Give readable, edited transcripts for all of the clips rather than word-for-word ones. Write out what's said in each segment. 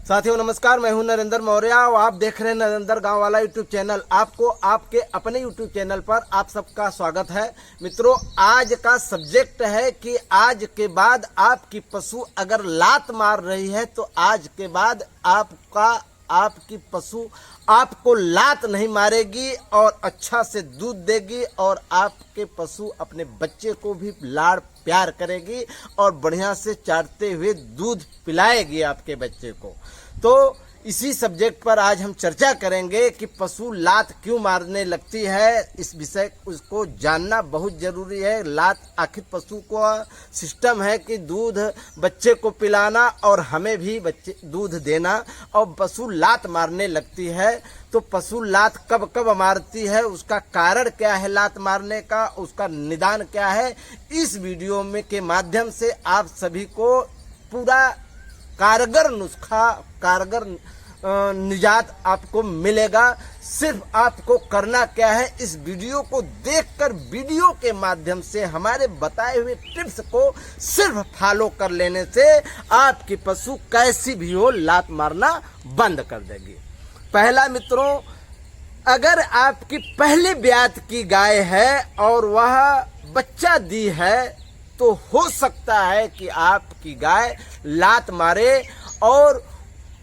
साथियों नमस्कार, मैं हूं नरेंद्र मौर्य और आप देख रहे हैं नरेंद्र गांव वाला यूट्यूब चैनल। आपको आपके अपने यूट्यूब चैनल पर आप सबका स्वागत है। मित्रों, आज का सब्जेक्ट है कि आज के बाद आपकी पशु अगर लात मार रही है तो आज के बाद आपकी पशु आपको लात नहीं मारेगी और अच्छा से दूध देगी और आपके पशु अपने बच्चे को भी लाड़ प्यार करेगी और बढ़िया से चाटते हुए दूध पिलाएगी आपके बच्चे को। तो इसी सब्जेक्ट पर आज हम चर्चा करेंगे कि पशु लात क्यों मारने लगती है। इस विषय उसको जानना बहुत जरूरी है। लात आखिर पशु को सिस्टम है कि दूध बच्चे को पिलाना और हमें भी बच्चे दूध देना, और पशु लात मारने लगती है तो पशु लात कब कब मारती है, उसका कारण क्या है लात मारने का, उसका निदान क्या है, इस वीडियो में के माध्यम से आप सभी को पूरा कारगर नुस्खा, कारगर निजात आपको मिलेगा। सिर्फ आपको करना क्या है, इस वीडियो को देखकर वीडियो के माध्यम से हमारे बताए हुए टिप्स को सिर्फ फॉलो कर लेने से आपकी पशु कैसी भी हो लात मारना बंद कर देगी। पहला मित्रों, अगर आपकी पहली ब्यात की गाय है और वह बच्चा दी है तो हो सकता है कि आपकी गाय लात मारे, और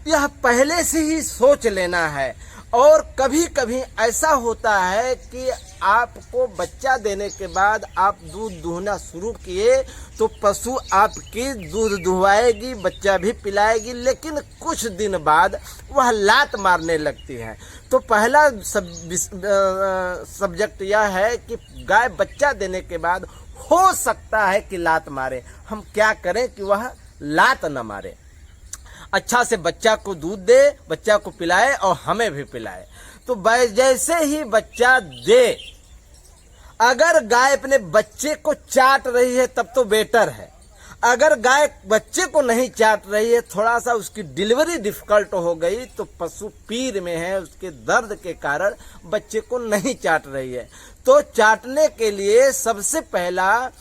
यह पहले से ही सोच लेना है। और कभी कभी ऐसा होता है कि आपको बच्चा देने के बाद आप दूध दुहना शुरू किए तो पशु आपकी दूध दुहवाएगी, बच्चा भी पिलाएगी, लेकिन कुछ दिन बाद वह लात मारने लगती है। तो पहला सब्जेक्ट यह है कि गाय बच्चा देने के बाद हो सकता है कि लात मारे। हम क्या करें कि वह लात न मारे, अच्छा से बच्चा को दूध दे, बच्चा को पिलाए और हमें भी पिलाए। तो जैसे ही बच्चा दे, अगर गाय अपने बच्चे को चाट रही है तब तो बेटर है। अगर गाय बच्चे को नहीं चाट रही है, थोड़ा सा उसकी डिलीवरी डिफिकल्ट हो गई तो पशु पीर में है, उसके दर्द के कारण बच्चे को नहीं चाट रही है, तो चाटने के लिए सबसे पहला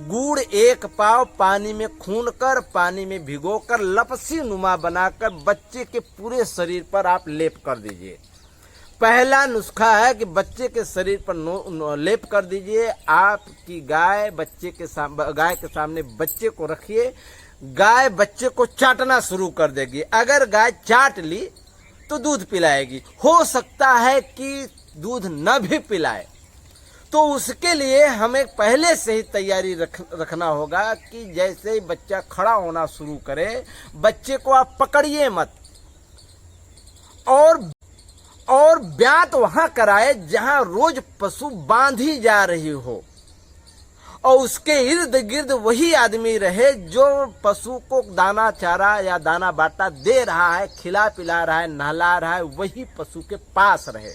गुड़ 1 पाव पानी में खून कर, पानी में भिगोकर लपसी नुमा बनाकर बच्चे के पूरे शरीर पर आप लेप कर दीजिए। पहला नुस्खा है कि बच्चे के शरीर पर लेप कर दीजिए। आपकी गाय गाय के सामने बच्चे को रखिए, गाय बच्चे को चाटना शुरू कर देगी। अगर गाय चाट ली तो दूध पिलाएगी। हो सकता है कि दूध न भी पिलाए, तो उसके लिए हमें पहले से ही तैयारी रखना होगा कि जैसे ही बच्चा खड़ा होना शुरू करे, बच्चे को आप पकड़िए मत और ब्यात वहां कराए जहां रोज पशु बांधी जा रही हो, और उसके इर्द गिर्द वही आदमी रहे जो पशु को दाना चारा या दाना बाटा दे रहा है, खिला पिला रहा है, नहला रहा है, वही पशु के पास रहे।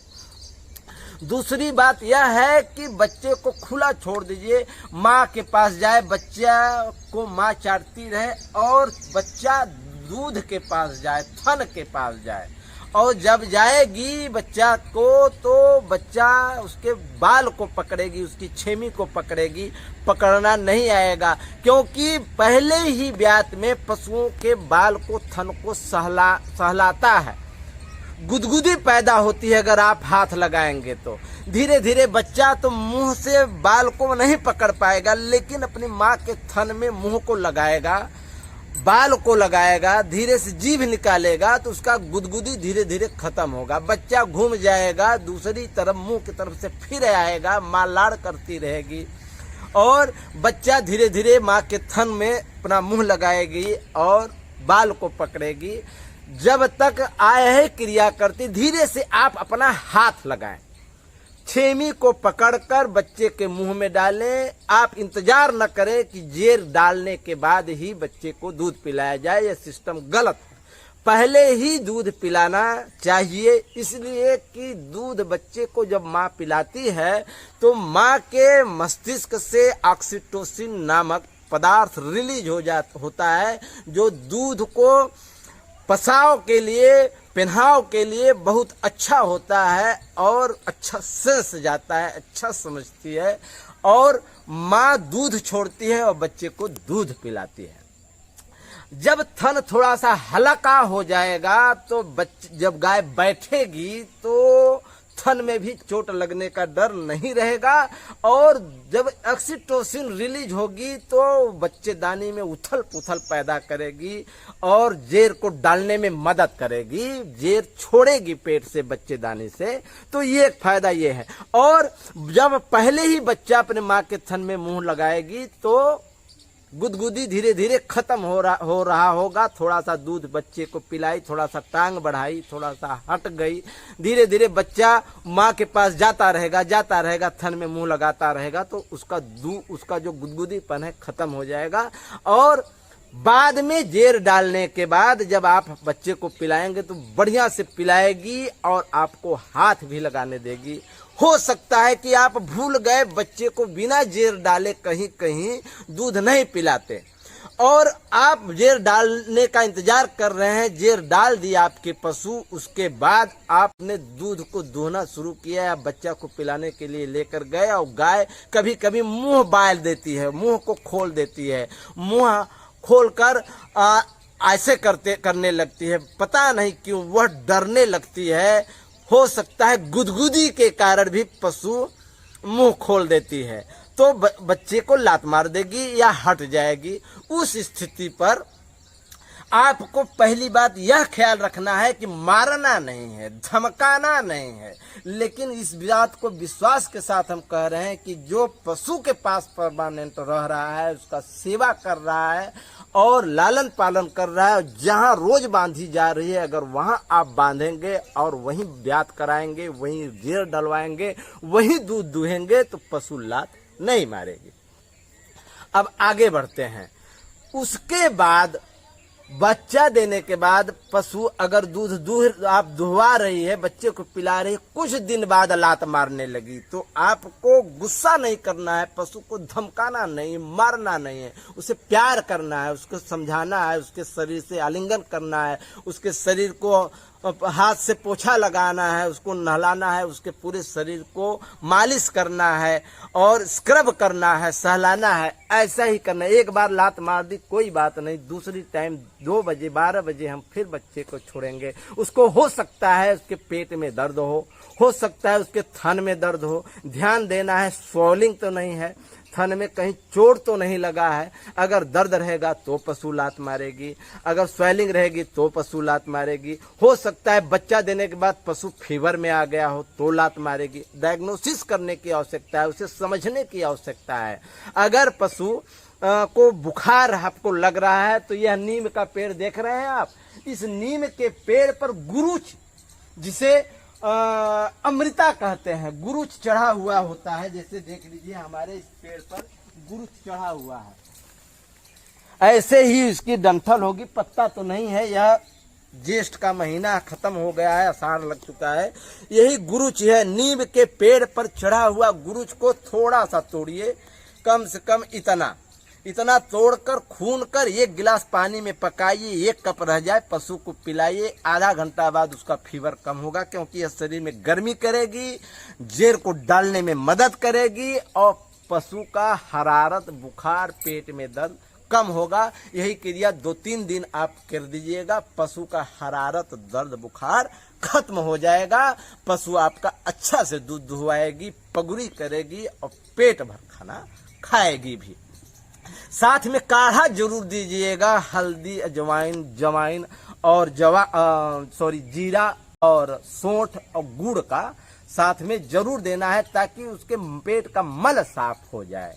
दूसरी बात यह है कि बच्चे को खुला छोड़ दीजिए, माँ के पास जाए, बच्चा को माँ चाटती रहे और बच्चा दूध के पास जाए, थन के पास जाए, और जब जाएगी बच्चा को तो बच्चा उसके बाल को पकड़ेगी, उसकी छेमी को पकड़ेगी, पकड़ना नहीं आएगा, क्योंकि पहले ही ब्यात में पशुओं के बाल को, थन को सहलाता है, गुदगुदी पैदा होती है। अगर आप हाथ लगाएंगे तो धीरे धीरे बच्चा तो मुंह से बाल को नहीं पकड़ पाएगा, लेकिन अपनी माँ के थन में मुंह को लगाएगा, बाल को लगाएगा, धीरे से जीभ निकालेगा तो उसका गुदगुदी धीरे धीरे खत्म होगा। बच्चा घूम जाएगा, दूसरी तरफ मुंह की तरफ से फिर आएगा, माँ लाड़ करती रहेगी और बच्चा धीरे धीरे माँ के थन में अपना मुंह लगाएगी और बाल को पकड़ेगी। जब तक आए क्रिया करती, धीरे से आप अपना हाथ लगाएं, छेमी को पकड़कर बच्चे के मुंह में डालें। आप इंतजार न करें कि जेर डालने के बाद ही बच्चे को दूध पिलाया जाए, यह सिस्टम गलत है। पहले ही दूध पिलाना चाहिए, इसलिए कि दूध बच्चे को जब माँ पिलाती है तो माँ के मस्तिष्क से ऑक्सीटोसिन नामक पदार्थ रिलीज होता है, जो दूध को पसाव के लिए, पहनाव के लिए बहुत अच्छा होता है और अच्छा सेंस जाता है, अच्छा समझती है, और माँ दूध छोड़ती है और बच्चे को दूध पिलाती है। जब थन थोड़ा सा हल्का हो जाएगा तो जब गाय बैठेगी तो थन में भी चोट लगने का डर नहीं रहेगा, और जब ऑक्सीटोसिन रिलीज होगी तो बच्चेदानी में उथल पुथल पैदा करेगी और जेर को डालने में मदद करेगी, जेर छोड़ेगी पेट से बच्चेदानी से। तो ये एक फायदा ये है। और जब पहले ही बच्चा अपने माँ के थन में मुंह लगाएगी तो गुदगुदी धीरे धीरे खत्म हो रहा होगा। थोड़ा सा दूध बच्चे को पिलाई, थोड़ा सा टांग बढ़ाई, थोड़ा सा हट गई, धीरे धीरे बच्चा माँ के पास जाता रहेगा, थन में मुंह लगाता रहेगा, तो उसका जो गुदगुदीपन है खत्म हो जाएगा। और बाद में जेर डालने के बाद जब आप बच्चे को पिलाएंगे तो बढ़िया से पिलाएगी और आपको हाथ भी लगाने देगी। हो सकता है कि आप भूल गए, बच्चे को बिना जेर डाले कहीं कहीं दूध नहीं पिलाते और आप जेर डालने का इंतजार कर रहे हैं, जेर डाल दिया आपके पशु, उसके बाद आपने दूध को दूहना शुरू किया या बच्चा को पिलाने के लिए लेकर गए और गाय कभी कभी मुंह बाल देती है, मुंह को खोल देती है, मुंह खोलकर ऐसे करने लगती है, पता नहीं क्यों वह डरने लगती है। हो सकता है गुदगुदी के कारण भी पशु मुंह खोल देती है, तो बच्चे को लात मार देगी या हट जाएगी। उस स्थिति पर आपको पहली बात यह ख्याल रखना है कि मारना नहीं है, धमकाना नहीं है, लेकिन इस बात को विश्वास के साथ हम कह रहे हैं कि जो पशु के पास परमानेंट रह रहा है, उसका सेवा कर रहा है और लालन पालन कर रहा है, जहां रोज बांधी जा रही है, अगर वहां आप बांधेंगे और वहीं ब्यात कराएंगे, वहीं जेर डलवाएंगे, वहीं दूध दुहेंगे तो पशु लात नहीं मारेगी। अब आगे बढ़ते हैं। उसके बाद बच्चा देने के बाद पशु अगर दूध आप दुहवा रही है, बच्चे को पिला रही है, कुछ दिन बाद लात मारने लगी तो आपको गुस्सा नहीं करना है, पशु को धमकाना नहीं, मारना नहीं है, उसे प्यार करना है, उसको समझाना है, उसके शरीर से आलिंगन करना है, उसके शरीर को हाथ से पोछा लगाना है, उसको नहलाना है, उसके पूरे शरीर को मालिश करना है और स्क्रब करना है, सहलाना है। ऐसा ही करना है। एक बार लात मार दी कोई बात नहीं, दूसरी टाइम 2 बजे 12 बजे हम फिर बच्चे को छोड़ेंगे। उसको हो सकता है उसके पेट में दर्द हो सकता है उसके थन में दर्द हो, ध्यान देना है स्वॉलिंग तो नहीं है, थन में कहीं चोट तो नहीं लगा है। अगर दर्द रहेगा तो पशु लात मारेगी, अगर स्वेलिंग रहेगी तो पशु लात मारेगी। हो सकता है बच्चा देने के बाद पशु फीवर में आ गया हो तो लात मारेगी। डायग्नोसिस करने की आवश्यकता है, उसे समझने की आवश्यकता है। अगर पशु को बुखार आपको लग रहा है तो यह नीम का पेड़ देख रहे हैं आप, इस नीम के पेड़ पर गुरुच, जिसे अमृता कहते हैं, गुरुच चढ़ा हुआ होता है। जैसे देख लीजिए हमारे इस पेड़ पर गुरुच चढ़ा हुआ है, ऐसे ही इसकी डंठल होगी, पत्ता तो नहीं है। यह ज्येष्ठ का महीना खत्म हो गया है, आषाढ़ लग चुका है, यही गुरुच है। नीम के पेड़ पर चढ़ा हुआ गुरुच को थोड़ा सा तोड़िए, कम से कम इतना तोड़कर खून कर 1 गिलास पानी में पकाइए, 1 कप रह जाए, पशु को पिलाइए। आधा घंटा बाद उसका फीवर कम होगा, क्योंकि यह शरीर में गर्मी करेगी, जेर को डालने में मदद करेगी और पशु का हरारत, बुखार, पेट में दर्द कम होगा। यही क्रिया 2-3 दिन आप कर दीजिएगा, पशु का हरारत, दर्द, बुखार खत्म हो जाएगा। पशु आपका अच्छा से दूध दुहवाएगी, पगुरी करेगी और पेट भर खाना खाएगी भी। साथ में काढ़ा जरूर दीजिएगा, हल्दी, जवाइन और जीरा और सौंठ और गुड़ का साथ में जरूर देना है, ताकि उसके पेट का मल साफ हो जाए।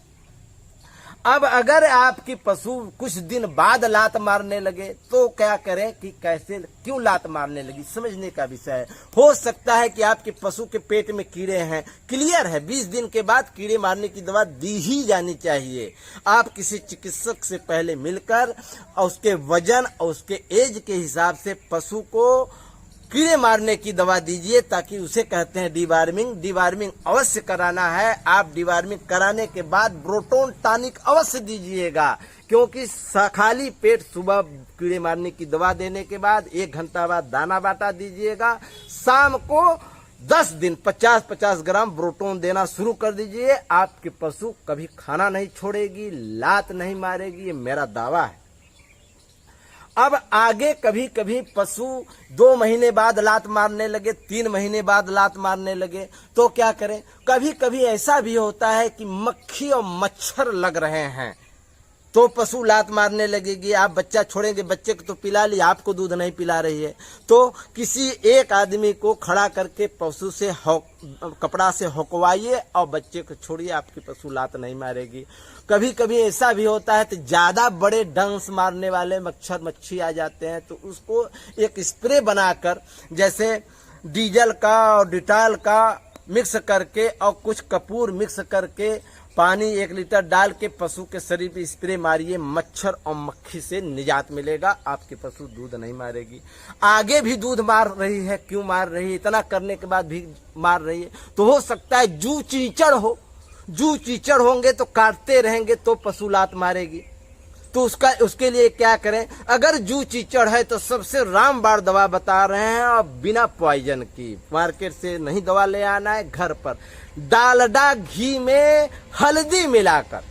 अब अगर आपकी पशु कुछ दिन बाद लात मारने लगे तो क्या करें कि कैसे, क्यों लात मारने लगी, समझने का विषय है। हो सकता है कि आपके पशु के पेट में कीड़े हैं, क्लियर है, 20 दिन के बाद कीड़े मारने की दवा दी ही जानी चाहिए। आप किसी चिकित्सक से पहले मिलकर और उसके वजन और उसके एज के हिसाब से पशु को कीड़े मारने की दवा दीजिए, ताकि उसे कहते हैं डिवार्मिंग अवश्य कराना है। आप डिवार्मिंग कराने के बाद ब्रोटोन टॉनिक अवश्य दीजिएगा, क्योंकि खाली पेट सुबह कीड़े मारने की दवा देने के बाद 1 घंटा बाद दाना बाटा दीजिएगा। शाम को 10 दिन 50-50 ग्राम ब्रोटोन देना शुरू कर दीजिए। आपके पशु कभी खाना नहीं छोड़ेगी, लात नहीं मारेगी, ये मेरा दावा है। अब आगे कभी कभी पशु 2 महीने बाद लात मारने लगे, 3 महीने बाद लात मारने लगे, तो क्या करें? कभी कभी ऐसा भी होता है कि मक्खी और मच्छर लग रहे हैं तो पशु लात मारने लगेगी। आप बच्चा छोड़ेंगे, बच्चे को तो पिला लिया, आपको दूध नहीं पिला रही है, तो किसी एक आदमी को खड़ा करके पशु से कपड़ा से हकवाइए और बच्चे को छोड़िए, आपकी पशु लात नहीं मारेगी। कभी कभी ऐसा भी होता है तो ज्यादा बड़े डंस मारने वाले मच्छर मच्छी आ जाते हैं, तो उसको एक स्प्रे बनाकर, जैसे डीजल का और डिटॉल का मिक्स करके और कुछ कपूर मिक्स करके पानी 1 लीटर डाल के पशु के शरीर पे स्प्रे मारिए, मच्छर और मक्खी से निजात मिलेगा, आपके पशु दूध नहीं मारेगी। आगे भी दूध मार रही है, क्यों मार रही है? इतना करने के बाद भी मार रही है, तो हो सकता है जू चीचड़ हो, जू चीचड़ होंगे तो काटते रहेंगे तो पशु लात मारेगी। तो उसके लिए क्या करें? अगर जू चीचड़ है तो सबसे रामबाण दवा बता रहे हैं, और बिना पॉइजन की, मार्केट से नहीं दवा ले आना है, घर पर डालडा घी में हल्दी मिलाकर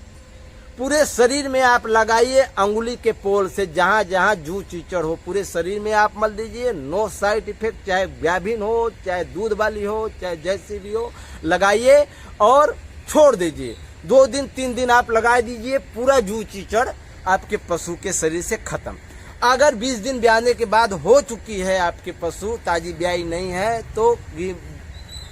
पूरे शरीर में आप लगाइए, अंगुली के पोल से जहां जहां जू चीचड़ हो पूरे शरीर में आप मल दीजिए। नो साइड इफेक्ट, चाहे व्याभिन हो, चाहे दूध वाली हो, चाहे जैसी भी हो, लगाइए और छोड़ दीजिए। 2 दिन 3 दिन आप लगा दीजिए, पूरा जू चीचड़ आपके पशु के शरीर से खत्म। अगर 20 दिन ब्याने के बाद हो चुकी है आपके पशु, ताजी ब्याई नहीं है, तो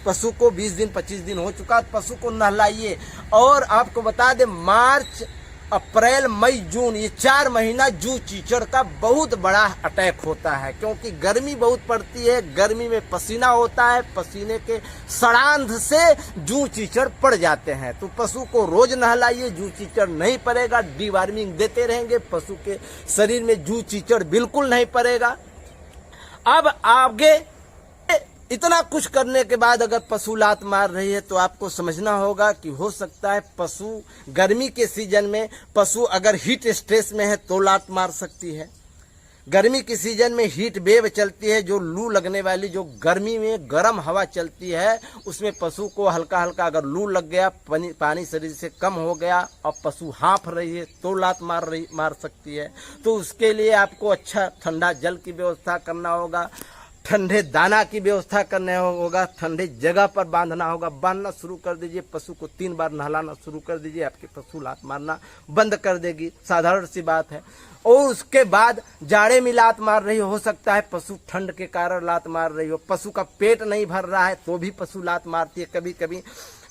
पशु को 20 दिन 25 दिन हो चुका, पशु को नहलाइए। और आपको बता दें, मार्च अप्रैल मई जून ये 4 महीना जू चीचड़ का बहुत बड़ा अटैक होता है, क्योंकि गर्मी बहुत पड़ती है, गर्मी में पसीना होता है, पसीने के सड़ांध से जू चीचड़ पड़ जाते हैं। तो पशु को रोज नहलाइए, जू चीचड़ नहीं पड़ेगा। डिवार्मिंग देते रहेंगे, पशु के शरीर में जू चीचड़ बिल्कुल नहीं पड़ेगा। अब आगे इतना कुछ करने के बाद अगर पशु लात मार रही है तो आपको समझना होगा कि हो सकता है पशु गर्मी के सीजन में, पशु अगर हीट स्ट्रेस में है तो लात मार सकती है। गर्मी के सीजन में हीट वेव चलती है, जो लू लगने वाली, जो गर्मी में गर्म हवा चलती है, उसमें पशु को हल्का हल्का अगर लू लग गया, पानी शरीर से कम हो गया और पशु हाँफ रही है तो लात मार सकती है। तो उसके लिए आपको अच्छा ठंडा जल की व्यवस्था करना होगा, ठंडे दाना की व्यवस्था करने होगा, ठंडे जगह पर बांधना होगा। बांधना शुरू कर दीजिए, पशु को 3 बार नहलाना शुरू कर दीजिए, आपके पशु लात मारना बंद कर देगी। साधारण सी बात है। और उसके बाद जाड़े में लात मार रही हो सकता है पशु ठंड के कारण लात मार रही हो, पशु का पेट नहीं भर रहा है तो भी पशु लात मारती है। कभी कभी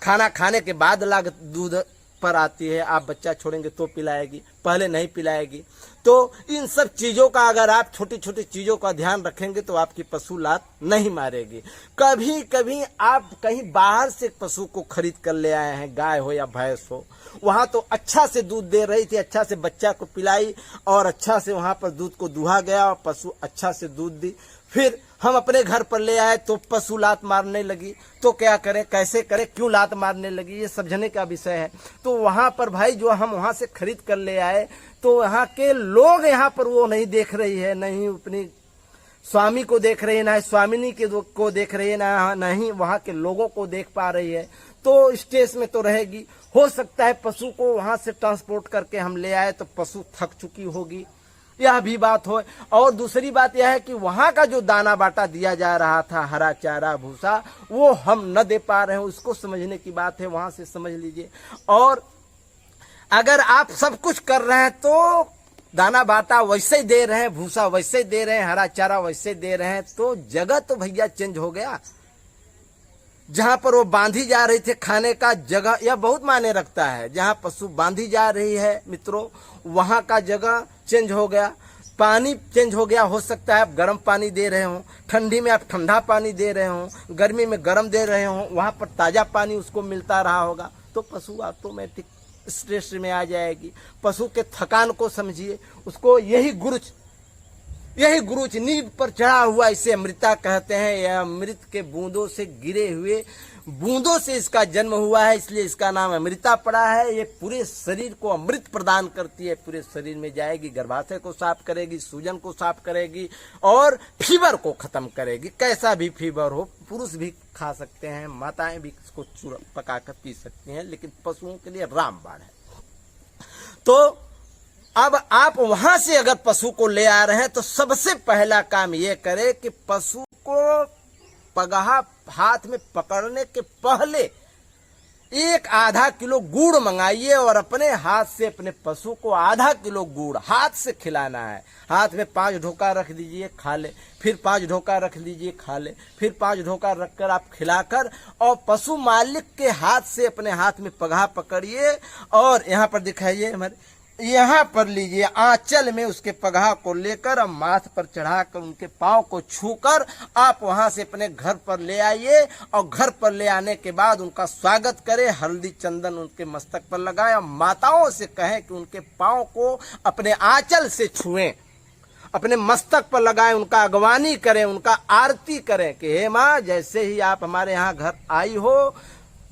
खाना खाने के बाद लाग दूध पर आती है, आप बच्चा छोड़ेंगे तो पिलाएगी, पहले नहीं पिलाएगी। तो इन सब चीजों का अगर आप छोटी छोटी चीजों का ध्यान रखेंगे तो आपकी पशु लात नहीं मारेगी। कभी कभी आप कहीं बाहर से पशु को खरीद कर ले आए हैं, गाय हो या भैंस हो, वहां तो अच्छा से दूध दे रही थी, अच्छा से बच्चा को पिलाई और अच्छा से वहां पर दूध को दुहा गया और पशु अच्छा से दूध दी। फिर हम अपने घर पर ले आए तो पशु लात मारने लगी, तो क्या करें, कैसे करें, क्यों लात मारने लगी, ये समझने का विषय है। तो वहां पर भाई जो हम वहां से खरीद कर ले आए, तो यहाँ के लोग यहाँ पर वो नहीं देख रही है, नहीं अपनी स्वामी को देख रही है, ना स्वामिनी को देख रही है, ना नहीं वहां के लोगों को देख पा रही है, तो स्ट्रेस में तो रहेगी। हो सकता है पशु को वहां से ट्रांसपोर्ट करके हम ले आए तो पशु थक चुकी होगी, यह भी बात हो। और दूसरी बात यह है कि वहां का जो दाना बाटा दिया जा रहा था, हरा चारा भूसा, वो हम न दे पा रहे हैं, उसको समझने की बात है, वहां से समझ लीजिए। और अगर आप सब कुछ कर रहे हैं तो दाना बाटा वैसे ही दे रहे हैं, भूसा वैसे ही दे रहे हैं, हरा चारा वैसे दे रहे हैं, तो जगह तो भैया चेंज हो गया। जहां पर वो बांधी जा रही थी खाने का जगह, यह बहुत मायने रखता है। जहां पशु बांधी जा रही है मित्रों, वहां का जगह चेंज हो गया, पानी चेंज हो गया। हो सकता है आप गर्म पानी दे रहे हो, ठंडी में आप ठंडा पानी दे रहे हो, गर्मी में गर्म दे रहे हो, वहां पर ताजा पानी उसको मिलता रहा होगा, तो पशु ऑटोमेटिक स्ट्रेस में आ जाएगी। पशु के थकान को समझिए, उसको यही गुरुच नींव पर चढ़ा हुआ, इसे अमृता कहते हैं। यह अमृत के बूंदों से गिरे हुए बूंदों से इसका जन्म हुआ है, इसलिए इसका नाम अमृता पड़ा है। ये पूरे शरीर को अमृत प्रदान करती है, पूरे शरीर में जाएगी, गर्भाशय को साफ करेगी, सूजन को साफ करेगी और फीवर को खत्म करेगी। कैसा भी फीवर हो, पुरुष भी खा सकते हैं, माताएं भी इसको पकाकर पी सकती हैं, लेकिन पशुओं के लिए रामबाण है। तो अब आप वहां से अगर पशु को ले आ रहे हैं तो सबसे पहला काम ये करें कि पशु को पगहा हाथ में पकड़ने के पहले 1-आधा किलो गुड़ मंगाइए और अपने हाथ से अपने पशु को आधा किलो गुड़ हाथ से खिलाना है। हाथ में 5 ढोका रख दीजिए, खा ले, फिर 5 ढोका रख दीजिए, खा ले, फिर 5 ढोका रखकर आप खिलाकर और पशु मालिक के हाथ से अपने हाथ में पगहा पकड़िए और यहाँ पर दिखाइए, हमारे यहाँ पर लीजिए, आंचल में उसके पगहा को लेकर और माथ पर चढ़ाकर उनके पांव को छूकर आप वहां से अपने घर पर ले आइए और घर पर ले आने के बाद उनका स्वागत करें, हल्दी चंदन उनके मस्तक पर लगाएं और माताओं से कहें कि उनके पांव को अपने आंचल से छुएं, अपने मस्तक पर लगाएं, उनका अगवानी करें, उनका आरती करें कि हे माँ, जैसे ही आप हमारे यहाँ घर आई हो,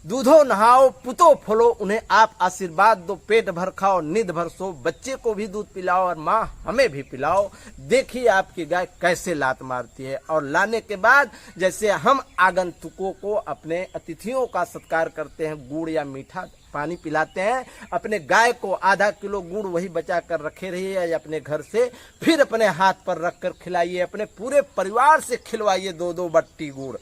दूधो नहाओ, पुतो फलो, उन्हें आप आशीर्वाद दो, पेट भर खाओ, निध भर सो, बच्चे को भी दूध पिलाओ और माँ हमें भी पिलाओ। देखिए आपकी गाय कैसे लात मारती है। और लाने के बाद जैसे हम आगंतुकों को, अपने अतिथियों का सत्कार करते हैं, गुड़ या मीठा पानी पिलाते हैं, अपने गाय को आधा किलो गुड़ वही बचा कर रखे रहिए अपने घर से, फिर अपने हाथ पर रख कर खिलाइए, अपने पूरे परिवार से खिलवाइए 2-2 बट्टी गुड़।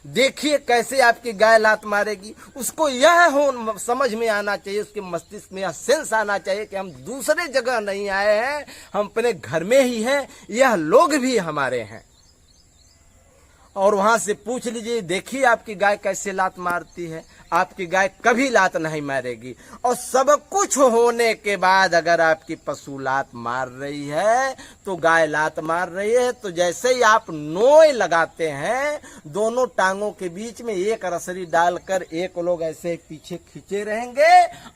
देखिए कैसे आपकी गाय लात मारेगी। उसको यह हो समझ में आना चाहिए, उसके मस्तिष्क में यह सेंस आना चाहिए कि हम दूसरे जगह नहीं आए हैं, हम अपने घर में ही हैं, यह लोग भी हमारे हैं। और वहां से पूछ लीजिए, देखिए आपकी गाय कैसे लात मारती है। आपकी गाय कभी लात नहीं मारेगी। और सब कुछ होने के बाद अगर आपकी पशु लात मार रही है तो गाय लात मार रही है, तो जैसे ही आप नोय लगाते हैं, दोनों टांगों के बीच में एक रसरी डालकर एक लोग ऐसे पीछे खींचे रहेंगे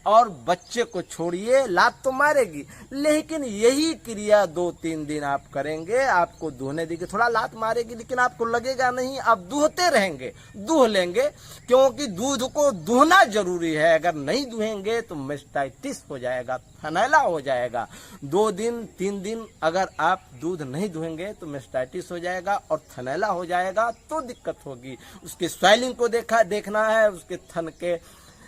और बच्चे को छोड़िए, लात तो मारेगी, लेकिन यही क्रिया 2-3 दिन आप करेंगे, आपको दूहने देगी, थोड़ा लात मारेगी लेकिन आपको लगेगा नहीं, आप दूहते रहेंगे, दूह लेंगे, क्योंकि दूध को दूहना जरूरी है। अगर नहीं दूहेंगे तो मेस्टाइटिस हो जाएगा, थनैला हो जाएगा। 2 दिन 3 दिन अगर आप दूध नहीं दूहेंगे तो मेस्टाइटिस हो जाएगा और थनैला हो जाएगा, तो दिक्कत होगी। उसके स्वेलिंग को देखना है, उसके थन के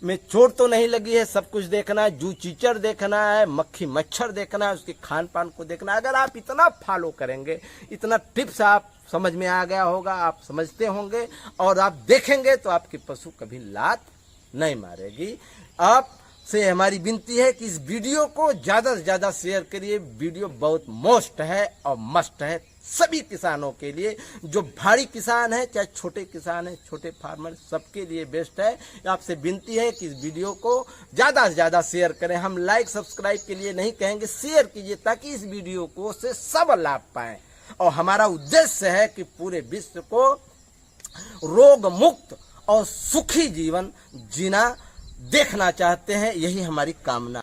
में चोट तो नहीं लगी है, सब कुछ देखना है, जू चीचड़ देखना है, मक्खी मच्छर देखना है, उसके खान पान को देखना है। अगर आप इतना फॉलो करेंगे, इतना टिप्स आप समझ में आ गया होगा, आप समझते होंगे और आप देखेंगे तो आपकी पशु कभी लात नहीं मारेगी। आपसे हमारी विनती है कि इस वीडियो को ज्यादा से ज्यादा शेयर करिए। वीडियो बहुत मोस्ट है और मस्ट है सभी किसानों के लिए, जो भारी किसान है चाहे छोटे किसान है, छोटे फार्मर, सबके लिए बेस्ट है। आपसे विनती है कि इस वीडियो को ज्यादा से ज्यादा शेयर करें। हम लाइक सब्सक्राइब के लिए नहीं कहेंगे, शेयर कीजिए ताकि इस वीडियो को से सब लाभ पाएं। और हमारा उद्देश्य है कि पूरे विश्व को रोग मुक्त और सुखी जीवन जीना देखना चाहते हैं, यही हमारी कामना।